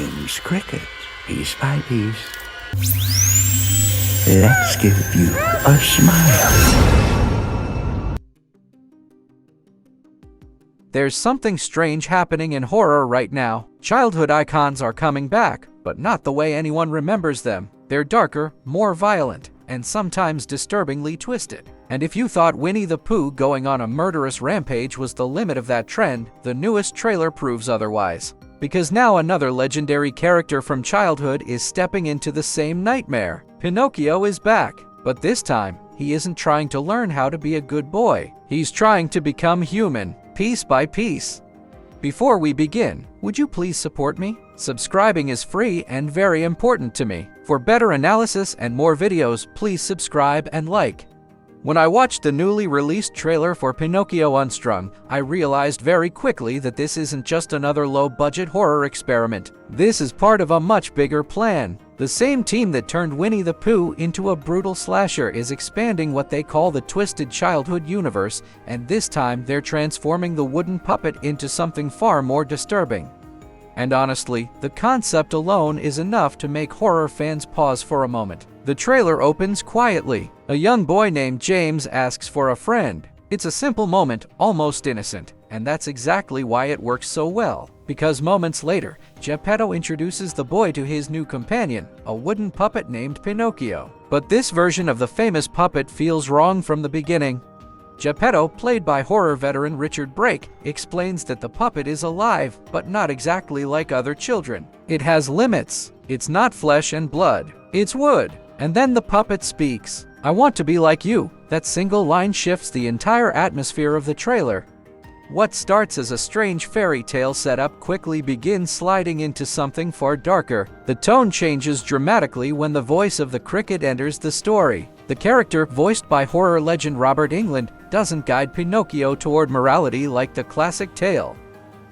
James Cricket, piece by piece. Let's give you a smile. There's something strange happening in horror right now. Childhood icons are coming back, but not the way anyone remembers them. They're darker, more violent, and sometimes disturbingly twisted. And if you thought Winnie-the-Pooh going on a murderous rampage was the limit of that trend, the newest trailer proves otherwise. Because now another legendary character from childhood is stepping into the same nightmare. Pinocchio is back, but this time, he isn't trying to learn how to be a good boy. He's trying to become human, piece by piece. Before we begin, would you please support me? Subscribing is free and very important to me. For better analysis and more videos, please subscribe and like. When I watched the newly released trailer for Pinocchio Unstrung, I realized very quickly that this isn't just another low-budget horror experiment. This is part of a much bigger plan. The same team that turned Winnie-the-Pooh into a brutal slasher is expanding what they call the Twisted Childhood universe, and this time they're transforming the wooden puppet into something far more disturbing. And honestly, the concept alone is enough to make horror fans pause for a moment. The trailer opens quietly. A young boy named James asks for a friend. It's a simple moment, almost innocent, and that's exactly why it works so well. Because moments later, Geppetto introduces the boy to his new companion, a wooden puppet named Pinocchio. But this version of the famous puppet feels wrong from the beginning. Geppetto, played by horror veteran Richard Brake, explains that the puppet is alive, but not exactly like other children. It has limits. It's not flesh and blood. It's wood. And then the puppet speaks. "I want to be like you." That single line shifts the entire atmosphere of the trailer. What starts as a strange fairy tale setup quickly begins sliding into something far darker. The tone changes dramatically when the voice of the cricket enters the story. The character, voiced by horror legend Robert Englund, doesn't guide Pinocchio toward morality like the classic tale.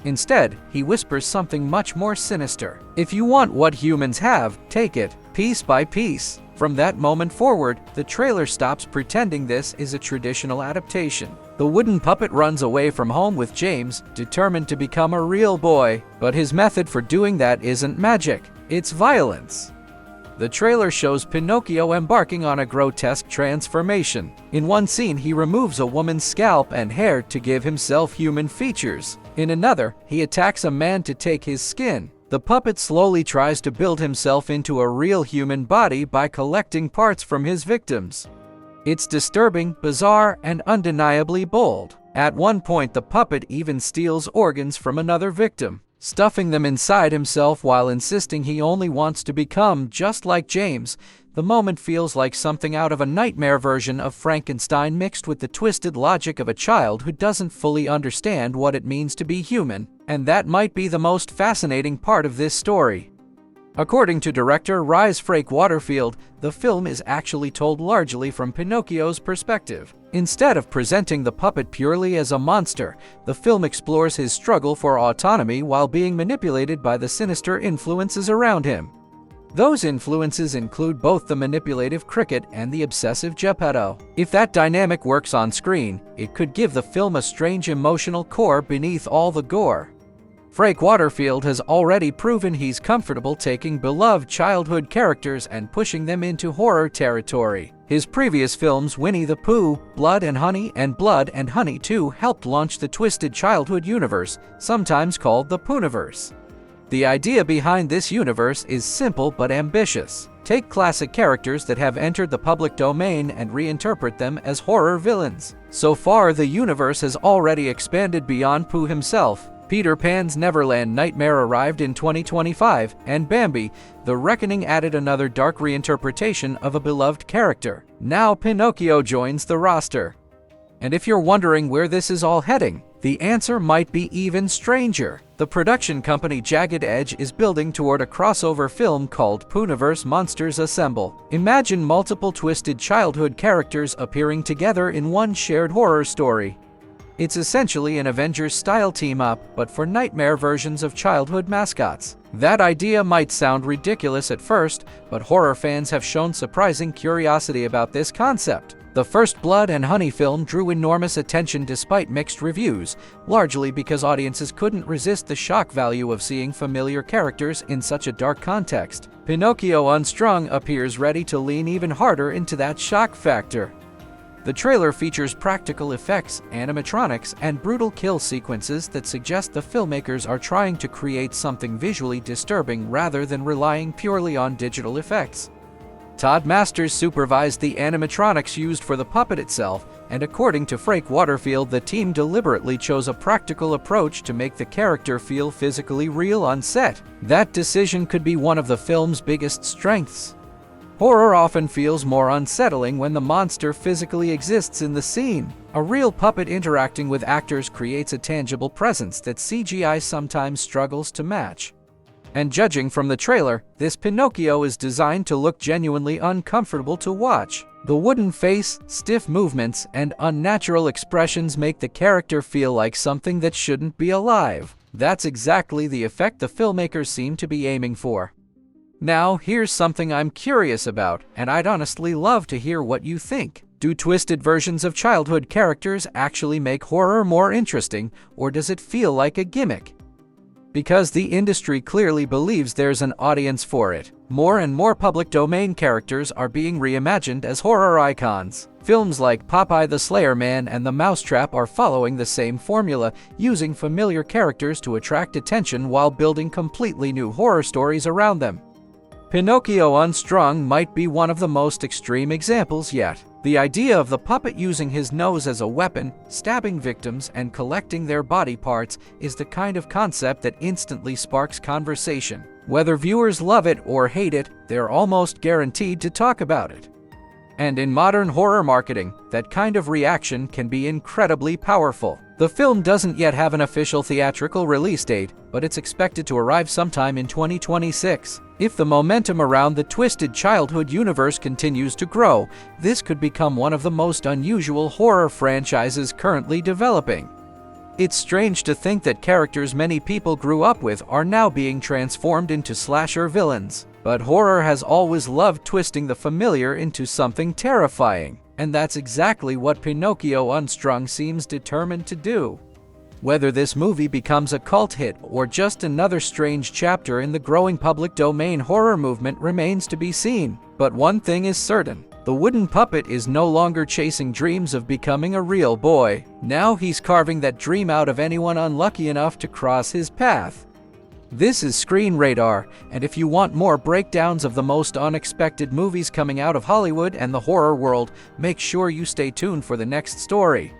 Instead, he whispers something much more sinister. "If you want what humans have, take it, piece by piece." From that moment forward, the trailer stops pretending this is a traditional adaptation. The wooden puppet runs away from home with James, determined to become a real boy. But his method for doing that isn't magic, it's violence. The trailer shows Pinocchio embarking on a grotesque transformation. In one scene, he removes a woman's scalp and hair to give himself human features. In another, he attacks a man to take his skin. The puppet slowly tries to build himself into a real human body by collecting parts from his victims. It's disturbing, bizarre, and undeniably bold. At one point, the puppet even steals organs from another victim, stuffing them inside himself while insisting he only wants to become just like James. The moment feels like something out of a nightmare version of Frankenstein mixed with the twisted logic of a child who doesn't fully understand what it means to be human. And that might be the most fascinating part of this story. According to director Rhys Frake-Waterfield, the film is actually told largely from Pinocchio's perspective. Instead of presenting the puppet purely as a monster, the film explores his struggle for autonomy while being manipulated by the sinister influences around him. Those influences include both the manipulative cricket and the obsessive Geppetto. If that dynamic works on screen, it could give the film a strange emotional core beneath all the gore. Frake-Waterfield has already proven he's comfortable taking beloved childhood characters and pushing them into horror territory. His previous films, Winnie-the-Pooh, Blood and Honey, and Blood and Honey 2, helped launch the Twisted Childhood universe, sometimes called the Poohniverse. The idea behind this universe is simple but ambitious. Take classic characters that have entered the public domain and reinterpret them as horror villains. So far, the universe has already expanded beyond Pooh himself. Peter Pan's Neverland Nightmare arrived in 2025, and Bambi, The Reckoning added another dark reinterpretation of a beloved character. Now Pinocchio joins the roster. And if you're wondering where this is all heading, the answer might be even stranger. The production company Jagged Edge is building toward a crossover film called Poohniverse Monsters Assemble. Imagine multiple twisted childhood characters appearing together in one shared horror story. It's essentially an Avengers-style team-up, but for nightmare versions of childhood mascots. That idea might sound ridiculous at first, but horror fans have shown surprising curiosity about this concept. The The First Blood and Honey film drew enormous attention despite mixed reviews, largely because audiences couldn't resist the shock value of seeing familiar characters in such a dark context. Pinocchio Unstrung appears ready to lean even harder into that shock factor. The trailer features practical effects, animatronics, and brutal kill sequences that suggest the filmmakers are trying to create something visually disturbing rather than relying purely on digital effects. Todd Masters supervised the animatronics used for the puppet itself, and according to Frake-Waterfield, the team deliberately chose a practical approach to make the character feel physically real on set. That decision could be one of the film's biggest strengths. Horror often feels more unsettling when the monster physically exists in the scene. A real puppet interacting with actors creates a tangible presence that CGI sometimes struggles to match. And judging from the trailer, this Pinocchio is designed to look genuinely uncomfortable to watch. The wooden face, stiff movements, and unnatural expressions make the character feel like something that shouldn't be alive. That's exactly the effect the filmmakers seem to be aiming for. Now, here's something I'm curious about, and I'd honestly love to hear what you think. Do twisted versions of childhood characters actually make horror more interesting, or does it feel like a gimmick? Because the industry clearly believes there's an audience for it. More and more public domain characters are being reimagined as horror icons. Films like Popeye the Slayer Man and The Mousetrap are following the same formula, using familiar characters to attract attention while building completely new horror stories around them. Pinocchio Unstrung might be one of the most extreme examples yet. The idea of the puppet using his nose as a weapon, stabbing victims, and collecting their body parts is the kind of concept that instantly sparks conversation. Whether viewers love it or hate it, they're almost guaranteed to talk about it. And in modern horror marketing, that kind of reaction can be incredibly powerful. The film doesn't yet have an official theatrical release date, but it's expected to arrive sometime in 2026. If the momentum around the twisted childhood universe continues to grow, this could become one of the most unusual horror franchises currently developing. It's strange to think that characters many people grew up with are now being transformed into slasher villains. But horror has always loved twisting the familiar into something terrifying, and that's exactly what Pinocchio Unstrung seems determined to do. Whether this movie becomes a cult hit or just another strange chapter in the growing public domain horror movement remains to be seen. But one thing is certain. The wooden puppet is no longer chasing dreams of becoming a real boy. Now he's carving that dream out of anyone unlucky enough to cross his path. This is Screen Radar, and if you want more breakdowns of the most unexpected movies coming out of Hollywood and the horror world, make sure you stay tuned for the next story.